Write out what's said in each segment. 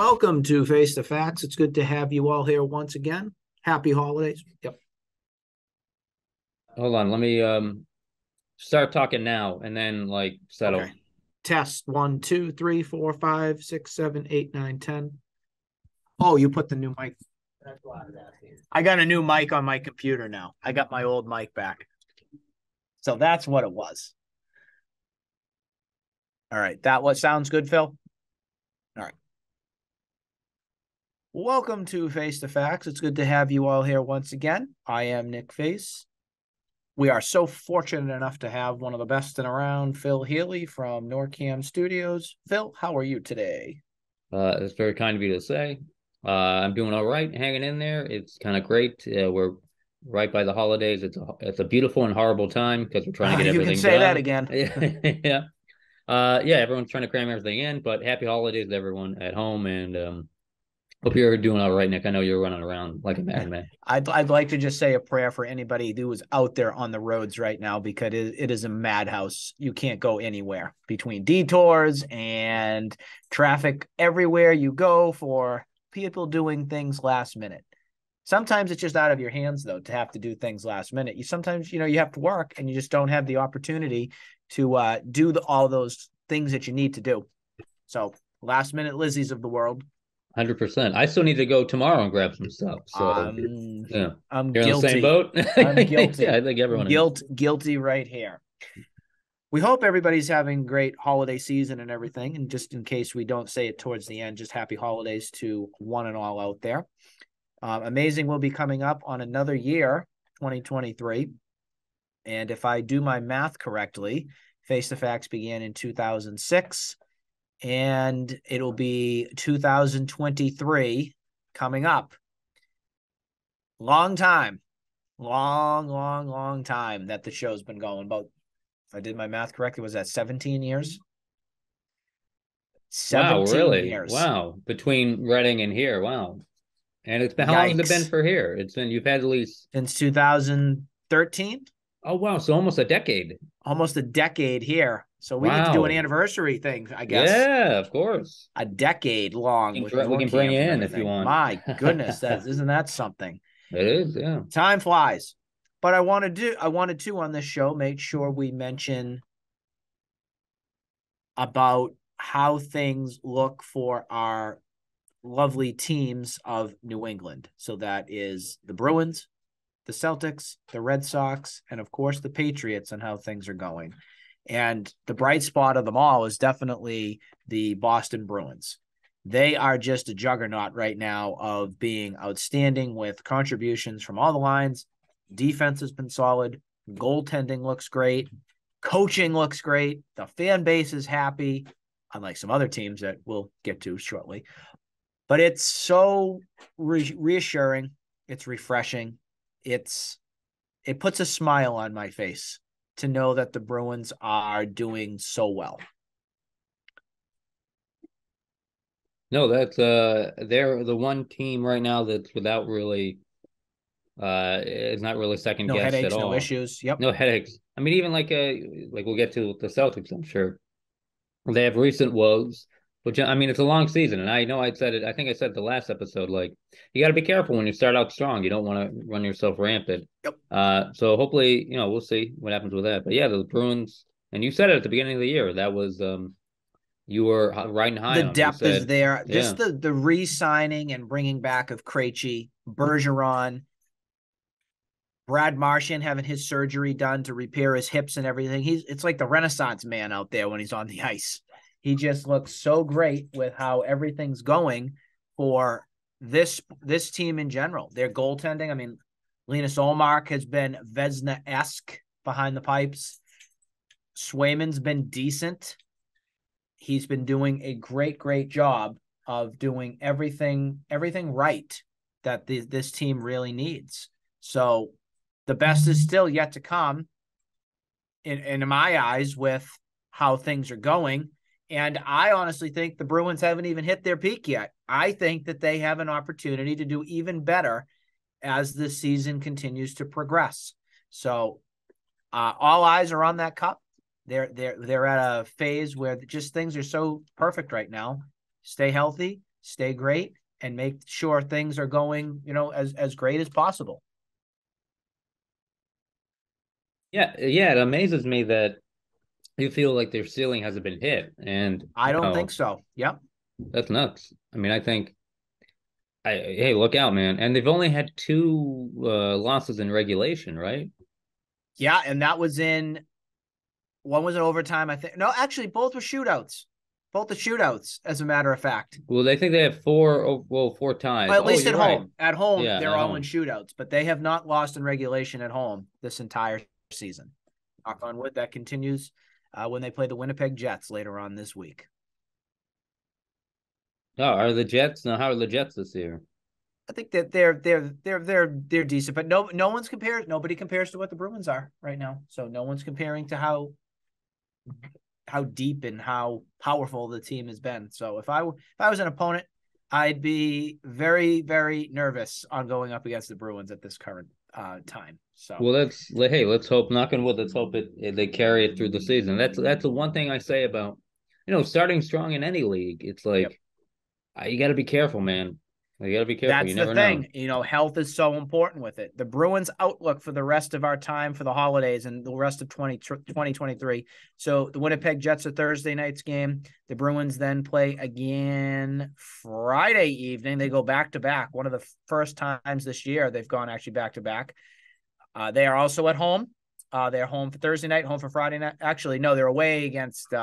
Welcome to Face the Facts. It's good to have you all here once again. Happy holidays. Yep. Hold on, let me start talking now and then Okay. settle. Test 1, 2, 3, 4, 5, 6, 7, 8, 9, 10. Oh, you put the new mic. I got a new mic on my computer now. I got my old mic back. So that's what it was. All right. That what sounds good, Phil? All right. Welcome to Face the Facts. It's good to have you all here once again. I am Nick Face. We are so fortunate enough to have one of the best in around, Phil Healy from NORCAM Studios. Phil, how are you today? It's very kind of you to say. I'm doing all right, hanging in there. It's kind of great. We're right by the holidays. It's a beautiful and horrible time because we're trying to get You can everything say that done. again. Yeah. Yeah, everyone's trying to cram everything in, but happy holidays to everyone at home and hope you're doing all right, Nick. I know you're running around like a madman. I'd like to just say a prayer for anybody who is out there on the roads right now because it is a madhouse. You can't go anywhere between detours and traffic everywhere you go for people doing things last minute. Sometimes it's just out of your hands, though, to have to do things last minute. You sometimes, you have to work and you just don't have the opportunity to do all those things that you need to do. So last minute Lizzies of the world. 100%. I still need to go tomorrow and grab some stuff. So, Um, yeah. I'm You're in the same guilty. boat? I'm Yeah, I guilty. think everyone is. Guilty right here. We hope everybody's having great holiday season and everything. And just in case we don't say it towards the end, just happy holidays to one and all out there. Amazing will be coming up on another year, 2023. And if I do my math correctly, Face the Facts began in 2006, and it'll be 2023 coming up. Long time, long time that the show's been going. About, if I did my math correctly, was that 17 years? Wow, 17 really? years. Wow. Between Reading and here. Wow. And it's been, how long has it been Yikes. for here? You've had at least, Since 2013, oh, wow. So almost a decade. almost a decade here. So we need to do an Wow. anniversary thing, I guess. Yeah, of course. A decade long with We can bring NORCAM you and in if you everything. want. My goodness, It isn't that something? is, yeah. Time flies. But I wanted to on this show make sure we mention about how things look for our lovely teams of New England. So that is the Bruins, the Celtics, the Red Sox, and of course the Patriots, and how things are going. And the bright spot of them all is definitely the Boston Bruins. They are just a juggernaut right now of being outstanding with contributions from all the lines. Defense has been solid. Goaltending looks great. Coaching looks great. The fan base is happy, unlike some other teams that we'll get to shortly. But it's so reassuring. It's refreshing. It puts a smile on my face to know that the Bruins are doing so well. No, they're the one team right now that's without really is not really second No guessed at headaches, no all. issues. Yep. No headaches. I mean, even like we'll get to the Celtics, I'm sure. They have recent woes, which I mean, it's a long season, and I know I said it. I think I said it the last episode. Like, you got to be careful when you start out strong. You don't want to run yourself rampant. Yep. So hopefully, we'll see what happens with that. But yeah, the Bruins, and you said it at the beginning of the year. That was you were riding high The on them. You depth is said, there. yeah, Just the re-signing and bringing back of Krejci, Bergeron, Brad Marchand having his surgery done to repair his hips and everything. It's like the Renaissance man out there when he's on the ice. He just looks so great with how everything's going for this team in general. Their goaltending, I mean, Linus Olmark has been Vezina-esque behind the pipes. Swayman's been decent. He's been doing a great job of doing everything right that this team really needs. So the best is still yet to come in my eyes with how things are going. And I honestly think the Bruins haven't even hit their peak yet. I think that they have an opportunity to do even better as the season continues to progress. So all eyes are on that cup. They're at a phase where just things are so perfect right now. Stay healthy, stay great, and make sure things are going, as great as possible. Yeah, yeah, it amazes me that you feel like their ceiling hasn't been hit, and I don't think so. Yep. that's nuts. I mean, I think, hey, look out, man! And they've only had two losses in regulation, right? Yeah, and that was in one was an overtime, I think. No, actually, both were shootouts. Both the shootouts, as a matter of fact. Well, they think they have four, well, four ties. At Oh, least at you're right. home. At home, Yeah, they're at all in home. shootouts, but they have not lost in regulation at home this entire season. Knock on wood, that continues when they play the Winnipeg Jets later on this week. Oh, are the Jets now? How are the Jets this year? I think that they're decent, but nobody compares to what the Bruins are right now. So no one's comparing to how deep and how powerful the team has been. So if I was an opponent, I'd be very, very nervous on going up against the Bruins at this current time. So Well, let's hope. Knock on wood. Let's hope they carry it through the season. That's the one thing I say about starting strong in any league. It's yep. like you got to be careful, man. You got to be careful. That's You the never know. thing. Health is so important with it. The Bruins' outlook for the rest of our time for the holidays and the rest of 2023. So the Winnipeg Jets are Thursday night's game. The Bruins then play again Friday evening. They go back to back. One of the first times this year they've gone actually back to back. They are also at home. They're home for Thursday night, home for Friday night. Actually, no, they're away against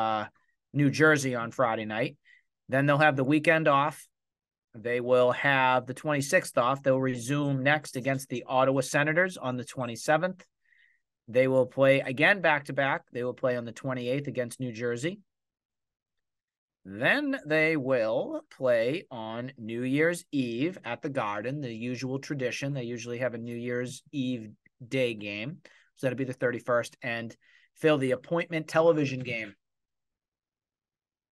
New Jersey on Friday night. Then they'll have the weekend off. They will have the 26th off. They'll resume next against the Ottawa Senators on the 27th. They will play again back-to-back. They will play on the 28th against New Jersey. Then they will play on New Year's Eve at the Garden, the usual tradition. They usually have a New Year's Eve day game. So that'll be the 31st. And Phil, the appointment television game.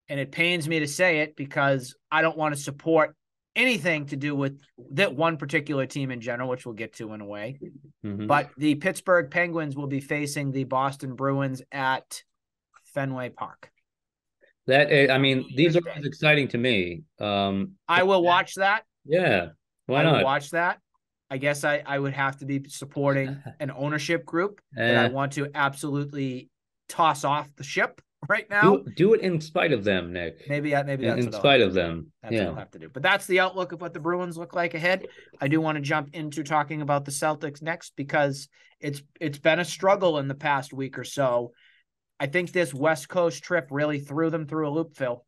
And it pains me to say it because I don't want to support anything to do with that one particular team in general, which we'll get to in a way. Mm-hmm. But the Pittsburgh Penguins will be facing the Boston Bruins at Fenway Park. These are always exciting to me. I will watch that. Yeah, why not? I not? will watch that. I guess I would have to be supporting an ownership group that I want to absolutely toss off the ship right now. Do it in spite of them, Nick. Maybe that's in spite of them. That's what I'll have to do. But that's the outlook of what the Bruins look like ahead. I do want to jump into talking about the Celtics next because it's been a struggle in the past week or so. I think this West Coast trip really threw them through a loop, Phil.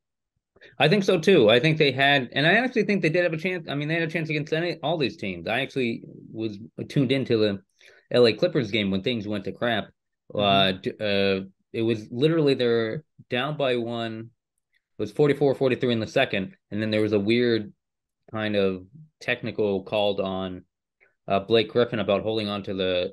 I think so too. I think they had, and I actually think they did have a chance. I mean, they had a chance against all these teams. I actually was tuned into the LA Clippers game when things went to crap. Mm-hmm. It was literally they're down by one. It was 44-43 in the second, and then there was a weird kind of technical called on Blake Griffin about holding on to the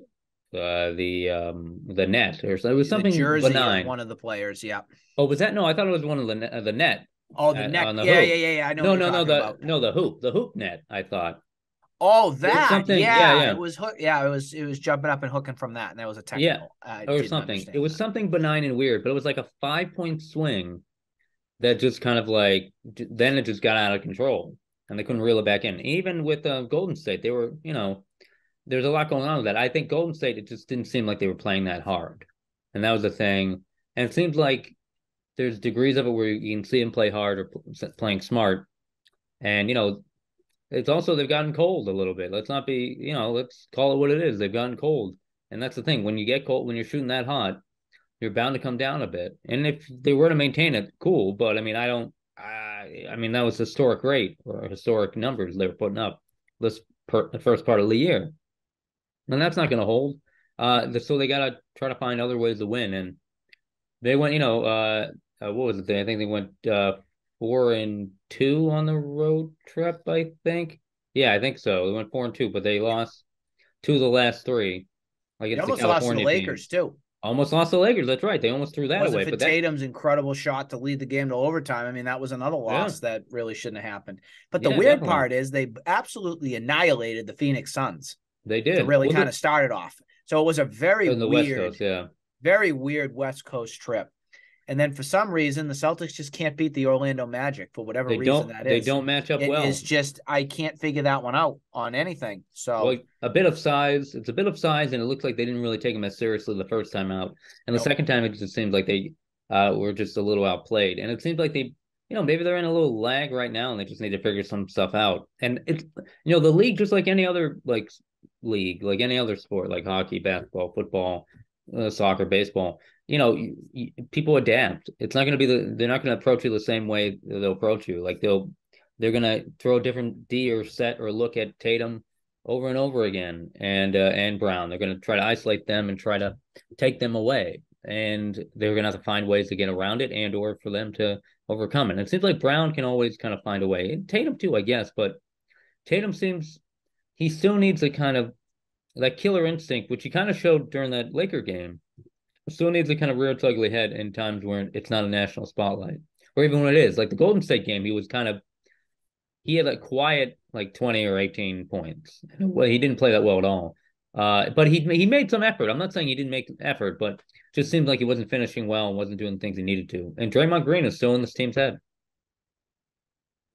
net, or so. It was something the jersey benign. Of one of the players, yeah. Oh, was that? No, I thought it was one of the net. Oh, the net. Yeah. I know. The hoop net. I thought. Oh, that. Yeah. It was it was jumping up and hooking from that, and that was a technical. Or something. It was something benign and weird, but it was like a 5-point swing that just kind of like then it just got out of control, and they couldn't reel it back in. Even with Golden State, they were there's a lot going on with that. I think Golden State, it just didn't seem like they were playing that hard, and that was the thing. And it seems like there's degrees of it where you can see them play hard or playing smart. And, it's also they've gotten cold a little bit. Let's not be, let's call it what it is. They've gotten cold. And that's the thing. When you get cold, when you're shooting that hot, you're bound to come down a bit. And if they were to maintain it, cool. But, I mean, that was historic rate or historic numbers they were putting up the first part of the year. And that's not going to hold. So they got to try to find other ways to win. And they went, what was it? I think they went 4-2 on the road trip. I think, yeah, I think so. They went 4-2, but they lost 2 of the last 3. They almost lost to the Lakers too. Almost lost the Lakers. That's right. They almost threw that away. But Tatum's incredible shot to lead the game to overtime. I mean, that was another loss that really shouldn't have happened. But the weird part is they absolutely annihilated the Phoenix Suns. They did. To really kind of start it off. So it was a very weird, West Coast, very weird West Coast trip. And then for some reason, the Celtics just can't beat the Orlando Magic for whatever reason that They is. don't match up It is well. just, I can't figure that one out on anything. So, Well, a bit of size. It's a bit of size, and it looks like they didn't really take him as seriously the first time out. And the nope. second time, it just seems like they were just a little outplayed. And it seems like they, maybe they're in a little lag right now, and they just need to figure some stuff out. And it's, the league, just like any other league, like any other sport, like hockey, basketball, football, soccer, baseball. People adapt. It's not going to be they're not going to approach you the same way they'll approach you. Like they're going to throw a different D or set or look at Tatum over and over again, and Brown. They're going to try to isolate them and try to take them away, and they're going to have to find ways to get around it and or for them to overcome it. And it seems like Brown can always kind of find a way, and Tatum too, I guess. But Tatum seems he still needs a kind of that killer instinct, which he kind of showed during that Laker game. Still needs to kind of rear its ugly head in times where it's not a national spotlight, or even when it is. Like the Golden State game, he had a quiet like 20 or 18 points. Well, he didn't play that well at all. But he made some effort. I'm not saying he didn't make effort, but just seemed like he wasn't finishing well and wasn't doing the things he needed to. And Draymond Green is still in this team's head.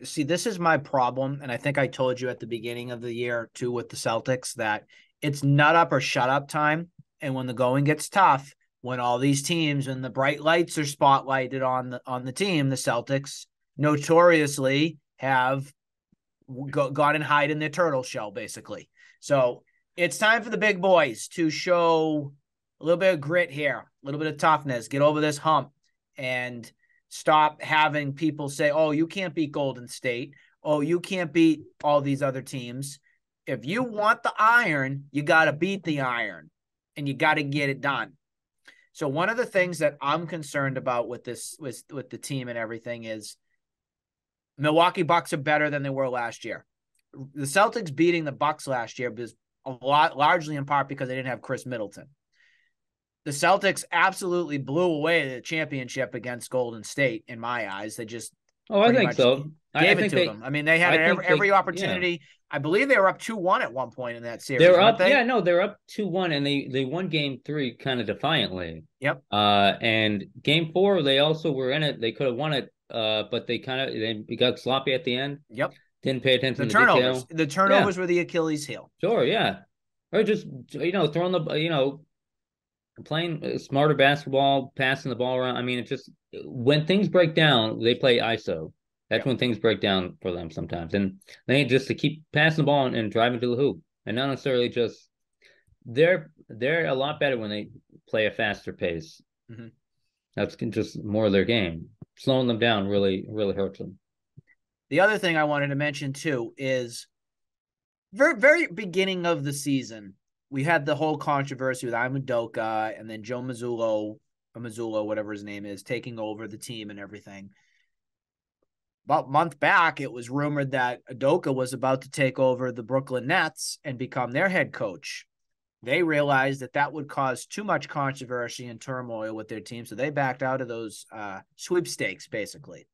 See, this is my problem, and I think I told you at the beginning of the year too with the Celtics that it's nut up or shut up time. And when the going gets tough, when all these teams and the bright lights are spotlighted on the team, the Celtics notoriously have gone and hide in their turtle shell, basically. So it's time for the big boys to show a little bit of grit here, a little bit of toughness, get over this hump, and stop having people say, oh, you can't beat Golden State. Oh, you can't beat all these other teams. If you want the iron, you got to beat the iron, and you got to get it done. So one of the things that I'm concerned about with this, with the team and everything, is Milwaukee Bucks are better than they were last year. The Celtics beating the Bucks last year was largely in part because they didn't have Chris Middleton. The Celtics absolutely blew away the championship against Golden State in my eyes. They just I pretty think much so. gave it to them. I mean, they had every Yeah. opportunity. I believe they were up 2-1 at one point in that series, They're weren't up. they? Yeah, no, they're up 2-1, and they won game 3 kind of defiantly. Yep. And game 4, they also were in it. They could have won it, but they got sloppy at the end. Yep. Didn't pay attention The to turnovers. detail. The turnovers were the Achilles heel. Sure, yeah. Or just throwing playing smarter basketball, passing the ball around. I mean, it's just when things break down, they play ISO. That's when things break down for them sometimes, and they need just to keep passing the ball and driving to the hoop, and not necessarily just. They're a lot better when they play a faster pace. Mm-hmm. That's just more of their game. Slowing them down really hurts them. The other thing I wanted to mention too is very, very beginning of the season, we had the whole controversy with Udoka and then Joe Mazzulla, or Mazzulla, whatever his name is, taking over the team and everything. About a month back, it was rumored that Udoka was about to take over the Brooklyn Nets and become their head coach. They realized that would cause too much controversy and turmoil with their team, so they backed out of those sweepstakes, basically.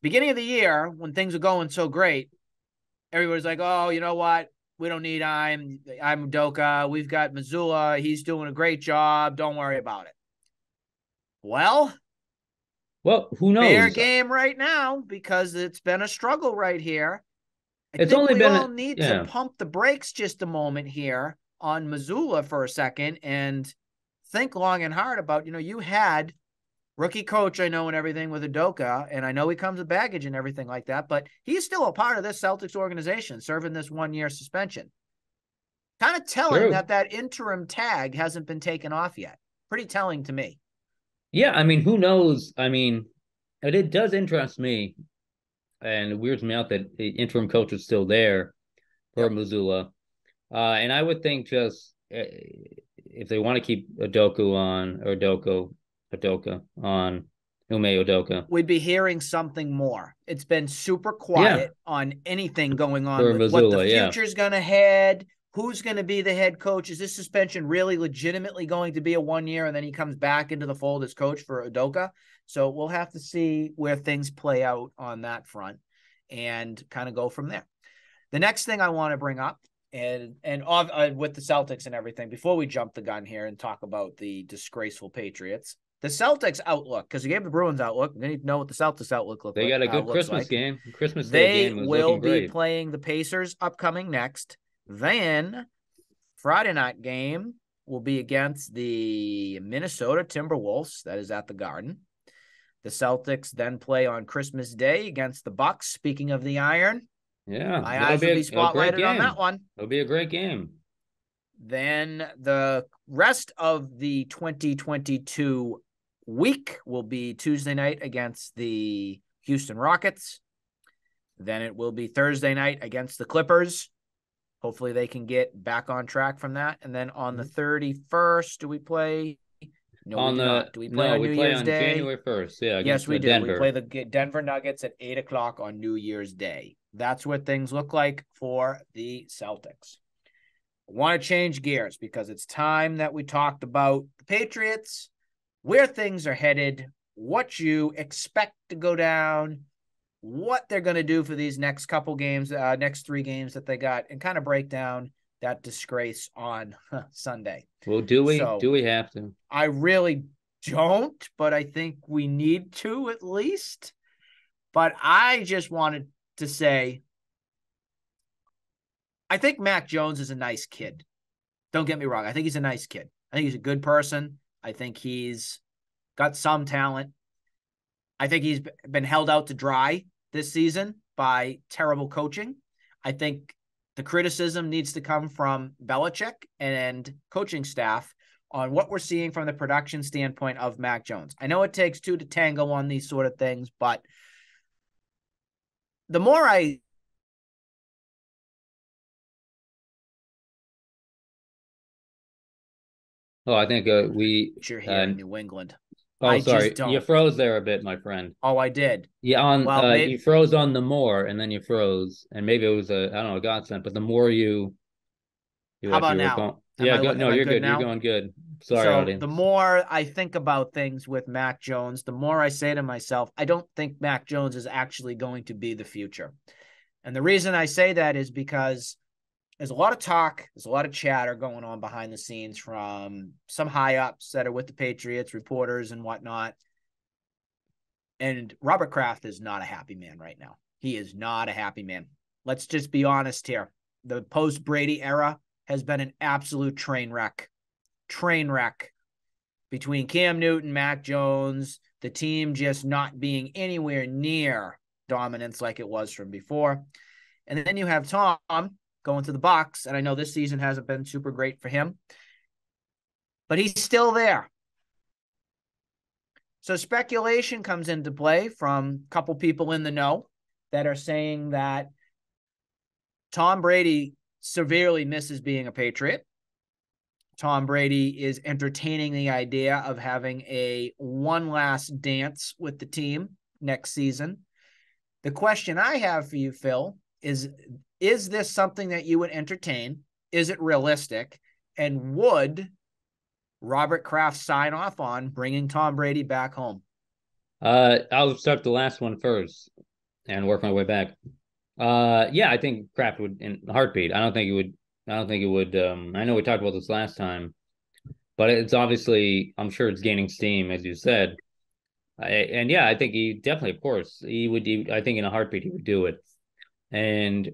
Beginning of the year, when things are going so great, everybody's like, oh, you know what? We don't need I'm Udoka. We've got Mazzulla. He's doing a great job. Don't worry about it. Well, who knows? Fair game right now, because it's been a struggle right here. I it's think only we been all need to pump the brakes just a moment here on Mazzulla for a second and think long and hard about, you had rookie coach, I know, and everything with Udoka, and I know he comes with baggage and everything like that, but he's still a part of this Celtics organization, serving this 1-year suspension. Kind of telling that interim tag hasn't been taken off yet. Pretty telling to me. Yeah, I mean, who knows? I mean, it does interest me, and it weirds me out that the interim coach is still there for Mazzulla. And I would think just if they want to keep Udoka on, or Udoka on, Ime Udoka, we'd be hearing something more. It's been super quiet on anything going on with Mazzulla, what the future's going to head. Who's going to be the head coach? Is this suspension really legitimately going to be a 1 year and then he comes back into the fold as coach for Udoka? So we'll have to see where things play out on that front and kind of go from there. The next thing I want to bring up, and with the Celtics and everything, before we jump the gun here and talk about the disgraceful Patriots, the Celtics outlook, because you gave the Bruins outlook, we need to know what the Celtics They got a good looks Christmas like. game. Christmas Day They game was will looking be great. playing the Pacers upcoming next. Then Friday night game will be against the Minnesota Timberwolves. That is at the Garden. The Celtics then play on Christmas Day against the Bucks. Speaking of the Iron, Yeah, my that'll eyes be will be a great spotlighted on that game. one. It'll be a great game. Then the rest of the 2022 week will be Tuesday night against the Houston Rockets. Then it will be Thursday night against the Clippers. Hopefully they can get back on track from that. And then on the 31st, do we play? No, we do not. Do we play on we New play Year's on Day? January 1st. Yeah, Yes, against we do. Denver. We play the Denver Nuggets at 8 o'clock on New Year's Day. That's what things look like for the Celtics. I want to change gears because it's time that we talked about the Patriots, where things are headed, what you expect to go down, what they're going to do for these next couple games, next 3 games that they got, and kind of break down that disgrace on Sunday. Well, do we have to? I really don't, but I think we need to at least. But I just wanted to say, I think Mac Jones is a nice kid. Don't get me wrong. I think he's a nice kid. I think he's a good person. I think he's got some talent. I think he's been held out to dry this season by terrible coaching. I think the criticism needs to come from Belichick and coaching staff on what we're seeing from the production standpoint of Mac Jones. I know it takes 2 to tango on these sort of things, but the more I I think you're here in New England. Oh, I sorry, just don't. you froze there a bit, my friend. Oh, I did. Yeah, maybe... you froze on the more, and then you froze, and maybe it was I don't know, a godsend. But the more how about now? Yeah, good. No, you're good. Now? You're going good. Sorry, audience. The more I think about things with Mac Jones, the more I say to myself, I don't think Mac Jones is actually going to be the future. And the reason I say that is because there's a lot of talk, there's a lot of chatter going on behind the scenes from some high ups that are with the Patriots, reporters and whatnot. And Robert Kraft is not a happy man right now. He is not a happy man. Let's just be honest here. The post-Brady era has been an absolute train wreck. Train wreck between Cam Newton, Mac Jones, the team just not being anywhere near dominance like it was from before. And then you have Tom going to the Bucs, and I know this season hasn't been super great for him, but he's still there. So speculation comes into play from a couple people in the know that are saying that Tom Brady severely misses being a Patriot. Tom Brady is entertaining the idea of having a one last dance with the team next season. The question I have for you, Phil, is this something that you would entertain? Is it realistic? And would Robert Kraft sign off on bringing Tom Brady back home? I'll start the last one first and work my way back. Yeah, I think Kraft would in a heartbeat. I don't think it would. I know we talked about this last time, but it's obviously, I'm sure it's gaining steam, as you said. And yeah, I think he definitely, of course, he would. I think in a heartbeat he would do it. And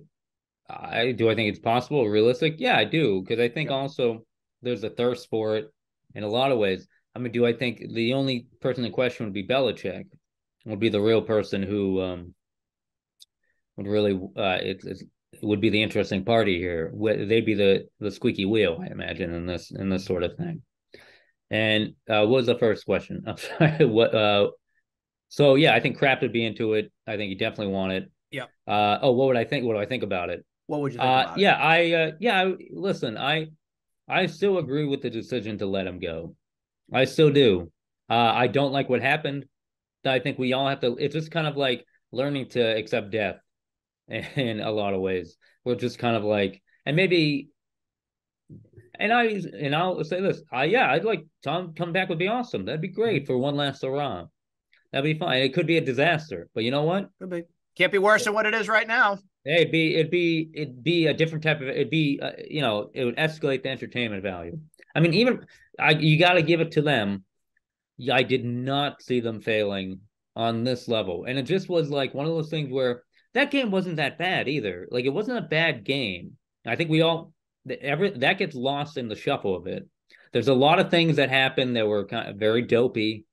I think it's possible, realistic. Yeah, I do, because I think also there's a thirst for it in a lot of ways. I mean, do I think the only person in question would be Belichick? Would be the real person who would really it would be the interesting party here. They'd be the squeaky wheel, I imagine, in this sort of thing. And what was the first question? I'm sorry. So yeah, I think Kraft would be into it. I think he definitely want it. Yeah. What would I think? What do I think about it? What would you think about it? Listen, I still agree with the decision to let him go. I still do. I don't like what happened. I think we all have to. It's just kind of like learning to accept death in a lot of ways. We're just kind of like, and maybe, and I'll say this. I'd like Tom come back would be awesome. That'd be great for one last hurrah. That'd be fine. It could be a disaster, but you know what? Could be. Can't be worse than what it is right now. Hey, it'd be a different type of. It'd be it would escalate the entertainment value. I mean, you got to give it to them. I did not see them failing on this level. And it just was like one of those things where that game wasn't that bad either. Like it wasn't a bad game. I think we all that gets lost in the shuffle of it. There's a lot of things that happened that were kind of very dopey.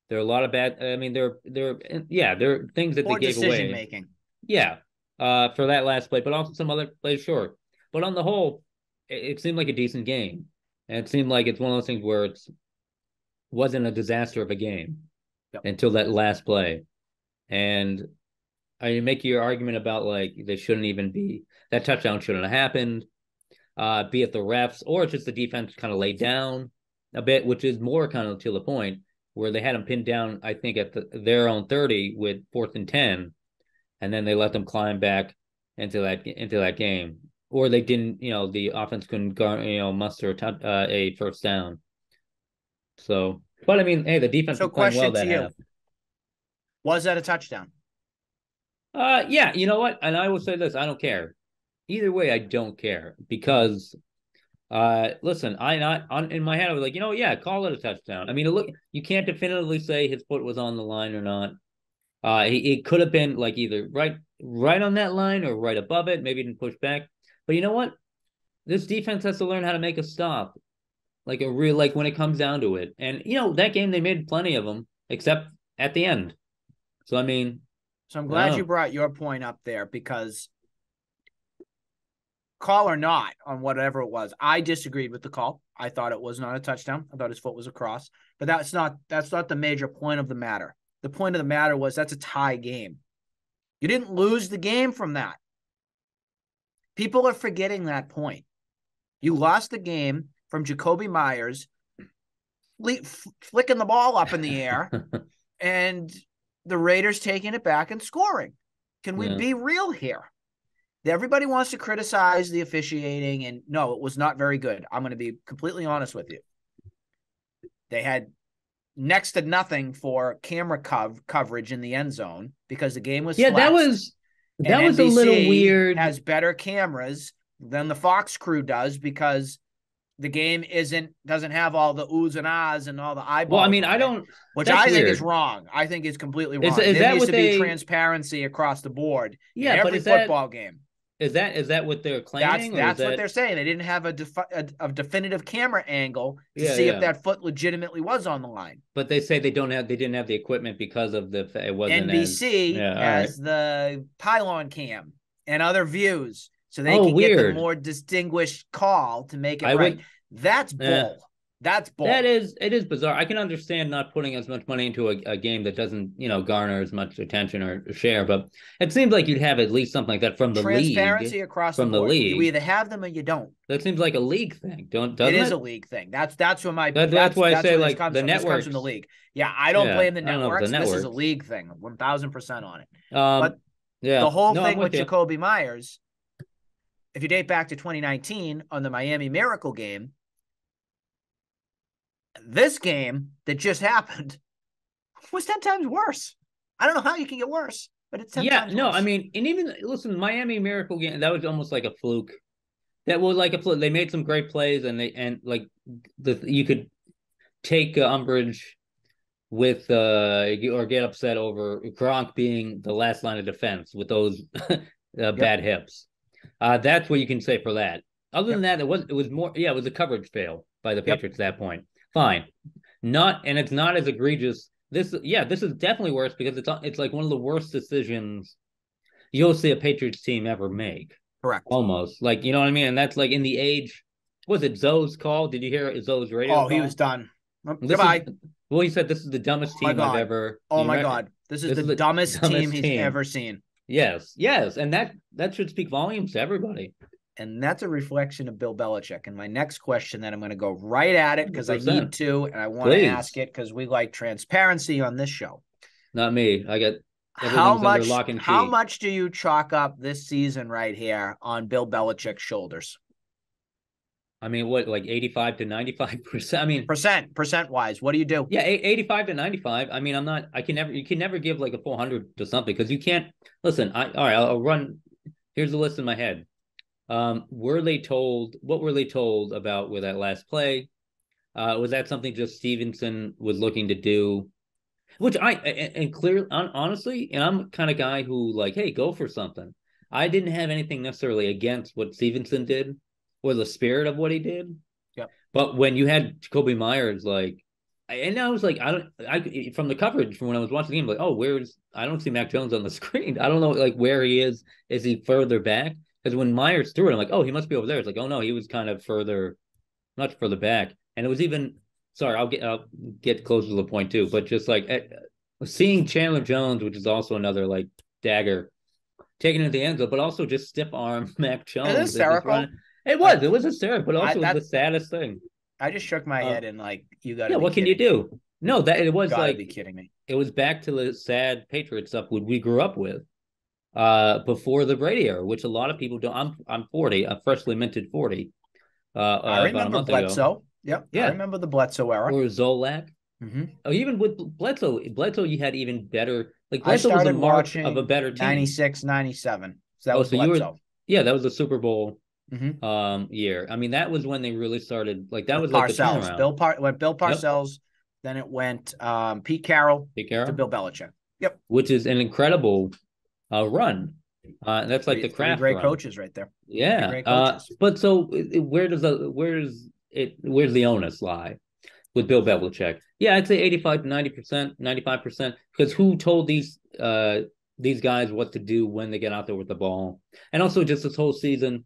There are a lot of bad. I mean, there are things that they Poor gave decision away. making. Yeah, for that last play, but also some other plays, sure. But on the whole, it seemed like a decent game, and it seemed like it's one of those things where it wasn't a disaster of a game Yep. until that last play. And I make your argument about like they shouldn't even be that touchdown shouldn't have happened, be it the refs or it's just the defense kind of laid down a bit, which is more kind of to the point where they had them pinned down, I think, at their own 30 with 4th and 10, and then they let them climb back into that game, or they didn't. The offense couldn't muster a first down. So, but I mean, hey, the defense So was playing well question to that you. half. Was that a touchdown? Yeah, you know what? And I will say this: I don't care. Either way, I don't care because, listen, I not on in my head I was like, yeah, call it a touchdown. I mean, look, you can't definitively say his foot was on the line or not. It could have been like either right on that line or right above it. Maybe he didn't push back. But you know what? This defense has to learn how to make a stop, like when it comes down to it. And that game they made plenty of them, except at the end. So I mean, So I'm I don't glad you know. brought your point up there because call or not on whatever it was, I disagreed with the call. I thought it was not a touchdown. I thought his foot was across, but that's not the major point of the matter. The point of the matter was that's a tie game. You didn't lose the game from that. People are forgetting that point. You lost the game from Jacoby Myers flicking the ball up in the air and the Raiders taking it back and scoring. Can we Yeah. be real here? Everybody wants to criticize the officiating, and no, it was not very good. I'm going to be completely honest with you. They had next to nothing for camera coverage in the end zone because the game was Yeah, that flexed. was And that was a little NBC weird. has better cameras than the Fox crew does because the game doesn't have all the oohs and ahs and all the Well, I eyeballs mean, I on it, don't. which That's I think is weird. wrong. I think it's completely Is wrong. is There that needs what to be they? transparency across the board in Yeah, but every football game. is that what they're That's claiming, or is that's what that? they're saying. They didn't have a definitive camera angle to Yeah, see if yeah. that foot legitimately was on the line. But they say they didn't have the equipment because of it wasn't as NBC yeah. All right. has the pylon cam and other views, so they Oh, can get the weird. more distinguished call to make it I right. would. That's Eh, bull. That's that bull. is it is bizarre. I can understand not putting as much money into a game that doesn't garner as much attention or share, but it seems like you'd have at least something like that from the league. Transparency across the From the board. You league, either have them or you don't. that seems like a league thing, It doesn't is a it? league thing. That's where That's why I that's say where this like comes the from. This comes from the networks. league. Yeah, I don't Yeah, blame the I don't know if the networks. This is a networks. league thing, 1,000% on it. But Um, the yeah, whole no, I'm thing with with you. Jacoby Myers, if you date back to 2019 on the Miami Miracle game, this game that just happened was 10 times worse. I don't know how you can get worse, but it's 10 Yeah, times no, I worse. mean, and even listen, Miami Miracle game that was almost like a fluke. That was like a fluke. They made some great plays, and like you could take umbrage with or get upset over Gronk being the last line of defense with those Yep. bad hips. That's what you can say for that. Other than Yep. that, it was more it was a coverage fail by the Yep. Patriots at that point. Fine, not and it's not as egregious. This is definitely worse because it's like one of the worst decisions you'll see a Patriots team ever make. Correct. Almost like you know what I mean, and that's like in the age. Was it Zoe's call? Did you hear Zoe's radio Oh, he was call? done. This is Goodbye. well, he said this is the Oh dumbest my team I've God. ever. Oh my God. This is This the is the dumbest team dumbest he's team. ever seen. Yes, yes, and that should speak volumes to everybody. And that's a reflection of Bill Belichick. And my next question, then I'm going to go right at it because I need 100%. to, and I want to ask Please, it because we like transparency on this show. not me. I got How everything's under much, lock and how key. much do you chalk up this season right here on Bill Belichick's shoulders? I mean, what like 85 to 95%? I mean, Percent wise, what do you do? yeah, 85 to 95. I mean, I'm not. I can never. You can never give like a full 100 to something because you can't. Listen, all right. I'll run. Here's the list in my head. Were they told? What were they told about with that last play? Was that something just Stevenson was looking to do? Which and clearly, honestly, and I'm the kind of guy who like, hey, go for something. I didn't have anything necessarily against what Stevenson did or the spirit of what he did. Yep. But when you had Kobe Myers, like, and I was like, I from the coverage from when I was watching the game, like, oh, where's I don't see Mac Jones on the screen. I don't know like where he is. Is he further back? Because when Myers threw it, I'm like, oh, he must be over there. It's like, oh no, he was kind of further, much further back. And it was even sorry, I'll get closer to the point too, but just like seeing Chandler Jones, which is also another like dagger taking it to the end zone, but also just stiff arm Mac It's Jones and just hysterical. running. It was, Like it was hysterical, but I also it was that the saddest thing. I just shook my Um, head and like, you got to yeah, be what can you kidding me. do? No, that it was Got to like be kidding me. it was back to the sad Patriot stuff we grew up with before the Brady era, which a lot of people don't. I'm 40. I'm freshly minted 40 I about a remember month ago. Bledsoe. Yep, I Yeah, remember the Bledsoe era. or Zolak. Hmm. Oh, even with Bledsoe, you had even better. Like I Bledsoe was a started mark of a watching better team. 96, 97. So that Oh, was so you were, Bledsoe. yeah, that was the Super Bowl Hmm. year. I mean, that was when they really started. Like that With was like the Parcells. turnaround. Went Bill Yep, Parcells, then it went Pete Carroll Big to Arrow, Bill Belichick. Yep. which is an incredible run. That's like the Three Kraft great run. coaches right there. Three Yeah. great coaches. But so where's the onus lie with Bill Belichick? Yeah, I'd say 85 to 90%, 95%. Because who told these guys what to do when they get out there with the ball? And also just this whole season,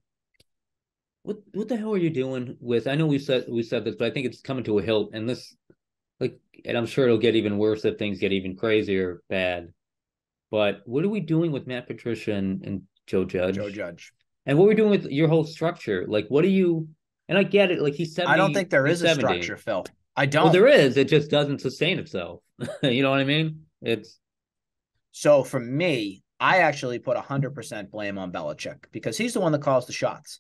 what the hell are you doing with? I know we said this, but I think it's coming to a hilt, and this like, and I'm sure it'll get even worse if things get even crazier bad. But what are we doing with Matt Patricia and Joe Joe Judge? Judge. And what we're doing with your whole structure? Like, what do you? And I get it. Like he's I don't 70, think there he's is a 70. structure, Phil. I Well, there don't. is. It just doesn't sustain itself. You know what I mean? It's So for me, I actually put 100% blame on Belichick because he's the one that calls the shots.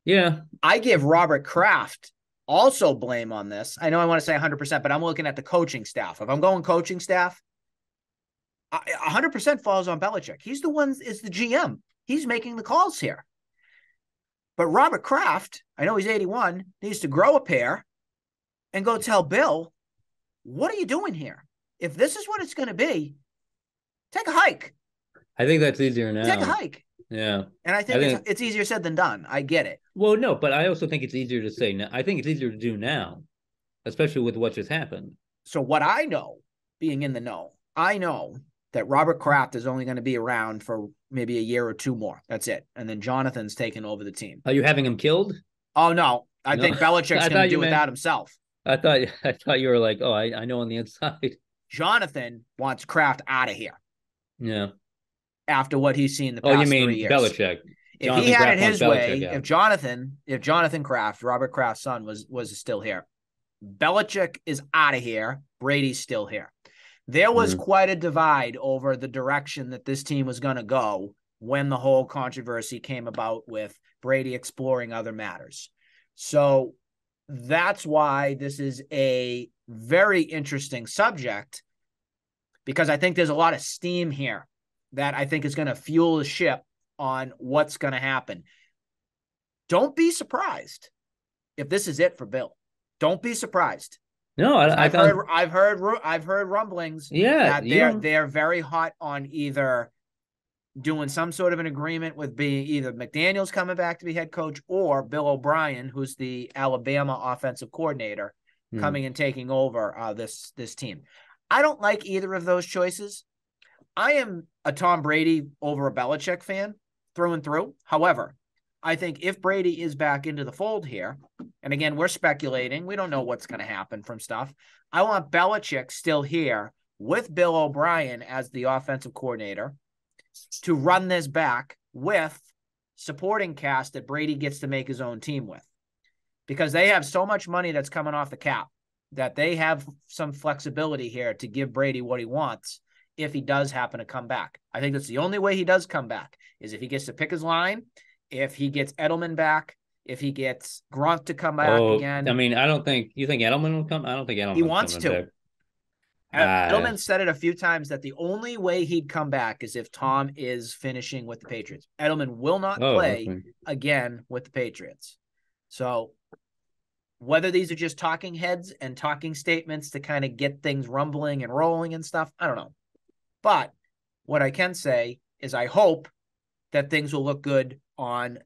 yeah. I give Robert Kraft also blame on this. I know I want to say 100%, but I'm looking at the coaching staff. If I'm going coaching staff, 100% falls on Belichick. He's the one is the GM. He's making the calls here. But Robert Kraft, I know he's 81, needs to grow a pair and go tell Bill, what are you doing here? If this is what it's going to be, take a hike. I think that's easier Take a now. hike. Yeah. And I I think think it's easier said than done. I get it. well, no, but I also think it's easier to say now. I think it's easier to do now, especially with what just happened. So what I know, being in the know, I know that Robert Kraft is only going to be around for maybe a year or two more. That's it. And then Jonathan's taking over the team. Are you having him killed? Oh no, I No. think Belichick's I going to thought you do meant without himself. I thought you were like, oh, I know on the inside. Jonathan wants Kraft out of here Yeah. after what he's seen the Oh, you past 3 mean years. Belichick? If he Jonathan had it Kraft wants his way, Belichick out. if Jonathan Kraft, Robert Kraft's son, was still here, Belichick is out of here. Brady's still here. There was Mm. quite a divide over the direction that this team was going to go when the whole controversy came about with Brady exploring other matters. So that's why this is a very interesting subject, because I think there's a lot of steam here that I think is going to fuel the ship on what's going to happen. Don't be surprised if this is it for Bill. Don't be surprised. No, I found I've heard rumblings yeah, that you don't they're very hot on either doing some sort of an agreement with being either McDaniels coming back to be head coach or Bill O'Brien, who's the Alabama offensive coordinator, hmm. coming and taking over this team. I don't like either of those choices. I am a Tom Brady over a Belichick fan through and through. However, I think if Brady is back into the fold here, and again, we're speculating, we don't know what's going to happen from stuff. I want Belichick still here with Bill O'Brien as the offensive coordinator to run this back with supporting cast that Brady gets to make his own team with, because they have so much money that's coming off the cap that they have some flexibility here to give Brady what he wants if he does happen to come back. I think that's the only way he does come back is if he gets to pick his line, if he gets Edelman back, if he gets Gronk to come back Oh, I again. mean, I don't think you think Edelman will come. I don't think He Edelman's wants coming to. back. Uh, Edelman said it a few times that the only way he'd come back is if Tom is finishing with the Patriots. Edelman will not oh, play okay. again with the Patriots. So Whether these are just talking heads and talking statements to kind of get things rumbling and rolling and stuff, I don't know. But what I can say is I hope that things will look good on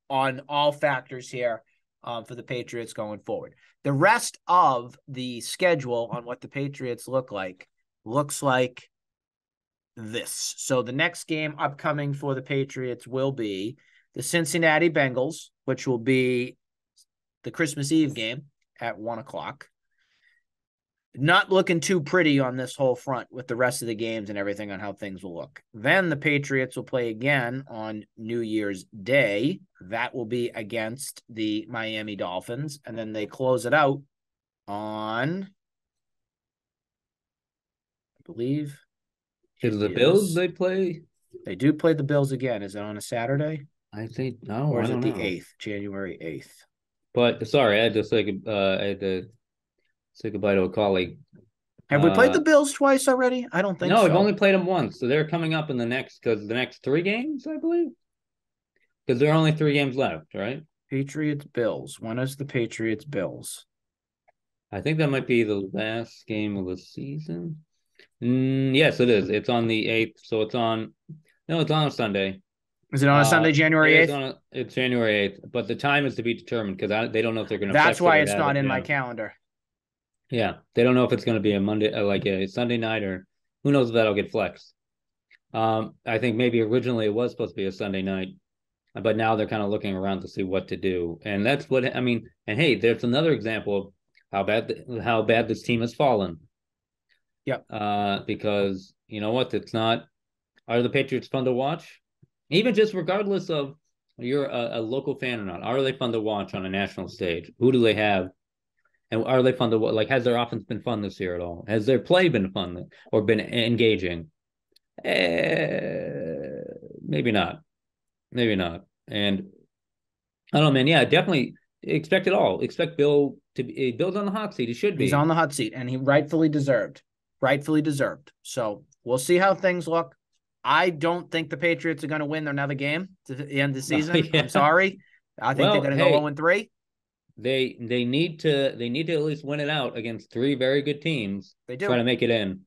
all factors here for the Patriots going forward. The rest of the schedule on what the Patriots looks like this. So the next game upcoming for the Patriots will be the Cincinnati Bengals, which will be the Christmas Eve game at 1:00. Not looking too pretty on this whole front with the rest of the games and everything on how things will look. Then the Patriots will play again on New Year's Day. That will be against the Miami Dolphins. And then they close it out on, I believe. Is the Bills they play? They do play the Bills again. Is it on a Saturday? I think no. Or is I don't it the know. 8th, January 8th? But sorry, I had to say goodbye to a colleague. Have we played the Bills twice already? I don't think no, so. we've only played them once. So they're coming up in the next 3 games, I believe. Because there are only 3 games left, right? Patriots Bills. When is the Patriots Bills? I think that might be the last game of the season. Yes, it is. It's on the 8th. So it's on a Sunday. Is it on a Sunday, January 8th? It's January 8th, but the time is to be determined because they don't know if they're going to. That's why it's not in my calendar. Yeah, they don't know if it's going to be a Monday, like a Sunday night, or who knows if that'll get flexed. I think maybe originally it was supposed to be a Sunday night, but now they're kind of looking around to see what to do, and that's what I mean. And hey, there's another example of how bad this team has fallen. Yep. Because you know what? It's not. Are the Patriots fun to watch? Even just regardless of you're a local fan or not, are they fun to watch on a national stage? Who do they have? And are they fun to like? Has their offense been fun this year at all? Has their play been fun or been engaging? Maybe not. Maybe not. And I don't know, man. Yeah, definitely expect it all. Expect Bill to be Bill's on the hot seat. He should be. He's on the hot seat, and he rightfully deserved. So we'll see how things look. I don't think the Patriots are going to win another game to the end of the season. Yeah. I'm sorry. I think they're going to go 0-3. They need to at least win it out against 3 very good teams. They do. Try to make it in.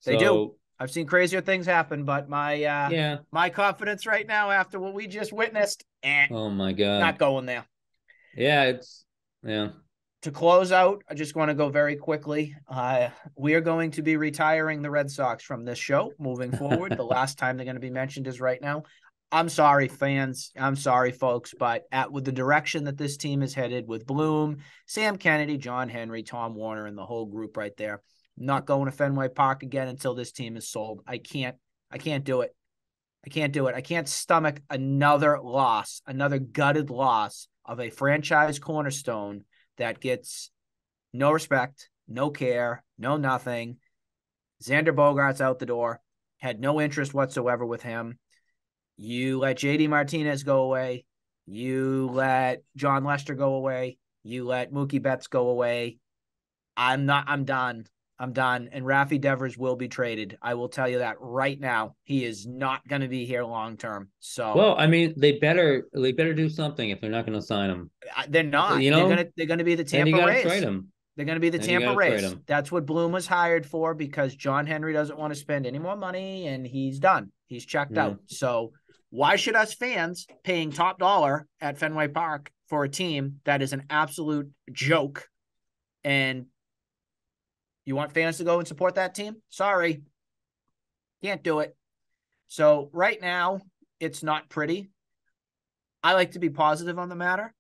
They do. I've seen crazier things happen, but my confidence right now after what we just witnessed, oh my God, not going there. Yeah, To close out, I just want to go very quickly. We are going to be retiring the Red Sox from this show moving forward. The last time they're going to be mentioned is right now. I'm sorry, fans. I'm sorry, folks. But with the direction that this team is headed with Bloom, Sam Kennedy, John Henry, Tom Warner, and the whole group right there, I'm not going to Fenway Park again until this team is sold. I can't do it. I can't stomach another loss, another gutted loss of a franchise cornerstone that gets no respect, no care, no nothing. Xander Bogaerts out the door. Had no interest whatsoever with him. You let JD Martinez go away. You let John Lester go away. You let Mookie Betts go away. I'm done. And Rafi Devers will be traded. I will tell you that right now. He is not going to be here long term. So, well, I mean, they better do something if they're not going to sign him. They're not. You know, they're going to be the Tampa Rays. Trade him. They're going to be the Tampa Rays. That's what Bloom was hired for because John Henry doesn't want to spend any more money and he's done. He's checked out. So why should us fans paying top dollar at Fenway Park for a team that is an absolute joke? And you want fans to go and support that team? Sorry. Can't do it. So right now, it's not pretty. I like to be positive on the matter.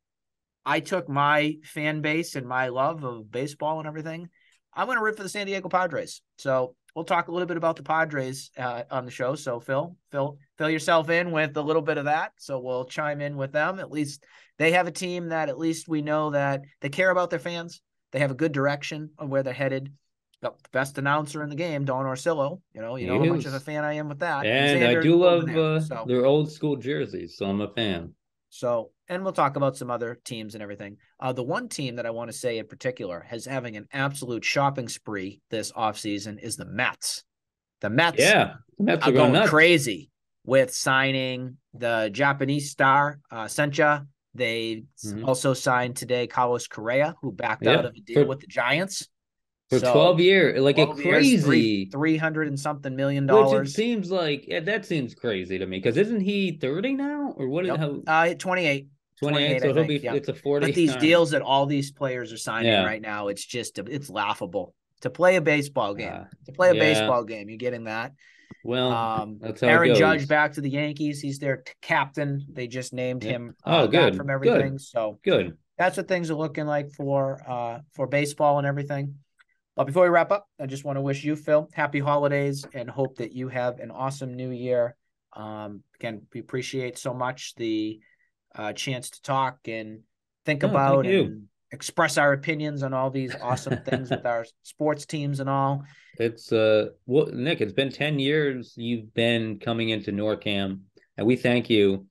I took my fan base and my love of baseball and everything. I'm going to root for the San Diego Padres. So we'll talk a little bit about the Padres on the show. So Phil yourself in with a little bit of that. So we'll chime in with them. At least they have a team that at least we know that they care about their fans. They have a good direction on where they're headed. The best announcer in the game, Don Orsillo. You know how much of a fan I am with that. And I do love their old school jerseys, so I'm a fan. So, and we'll talk about some other teams and everything. The one team that I want to say in particular has having an absolute shopping spree this offseason is the Mets. The Mets, the Mets are going crazy with signing the Japanese star, Sencha, They Mhm. also signed today Carlos Correa, who backed out Yeah, of a deal with the Giants. for So 12 years, like a 12 years, crazy, 300 and something million which it dollars. seems like that seems crazy to me because isn't he 30 now or what is Yep. how 28. 28? 28, I So he'll think. be Yep. it's a But 40. these All right. deals that all these players are signing Yeah. right now, it's laughable. To play a baseball game. To play a Yeah. baseball game, you're getting that. Well, that's how it Aaron Judge goes. back to the Yankees. He's their captain. They just named Yeah. him Oh, back from good. everything. Good. So Good. that's what things are looking like for baseball and everything. But before we wrap up, I just want to wish you, Phil, happy holidays and hope that you have an awesome new year. Again, we appreciate so much the chance to talk and think Oh, thank about you. and express our opinions on all these awesome things with our sports teams and all. It's well, Nick, it's been 10 years you've been coming into NORCAM, and we thank you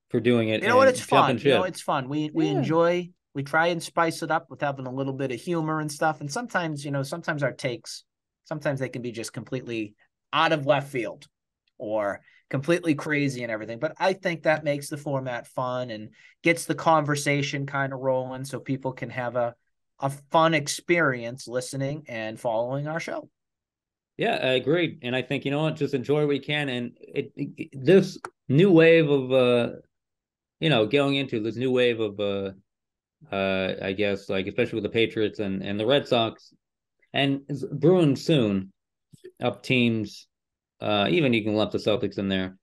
for doing it You know what? It's and jumping fun. You know, ship. it's fun. We Yeah. enjoy. We try and spice it up with having a little bit of humor and stuff. And sometimes, sometimes our takes, sometimes they can be just completely out of left field or completely crazy and everything. But I think that makes the format fun and gets the conversation kind of rolling so people can have a fun experience listening and following our show. Yeah, I agree. And I think, you know what, just enjoy what you can. And this new wave of going into this new wave of I guess like especially with the Patriots and the Red Sox and brewing soon up teams, even you can lump the Celtics in there,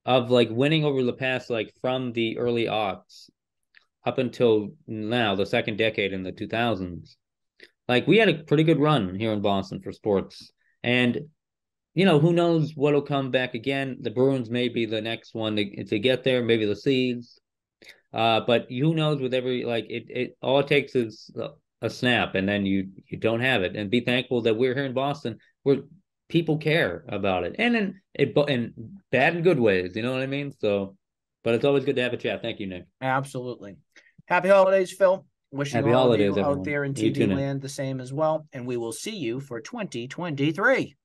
of like winning over the past like from the early aughts up until now, the second decade in the 2000s. Like we had a pretty good run here in Boston for sports. And who knows what'll come back again? The Bruins may be the next one to get there, maybe the Seeds. But who knows with every like it all it takes is a snap and then you don't have it. And be thankful that we're here in Boston where people care about it. And in bad and good ways, you know what I mean? So but it's always good to have a chat. Thank you, Nick. Absolutely. Happy holidays, Phil. Wishing Happy all of holidays, you out everyone. there in You too, TV Nick. land the same as well. And we will see you for 2023.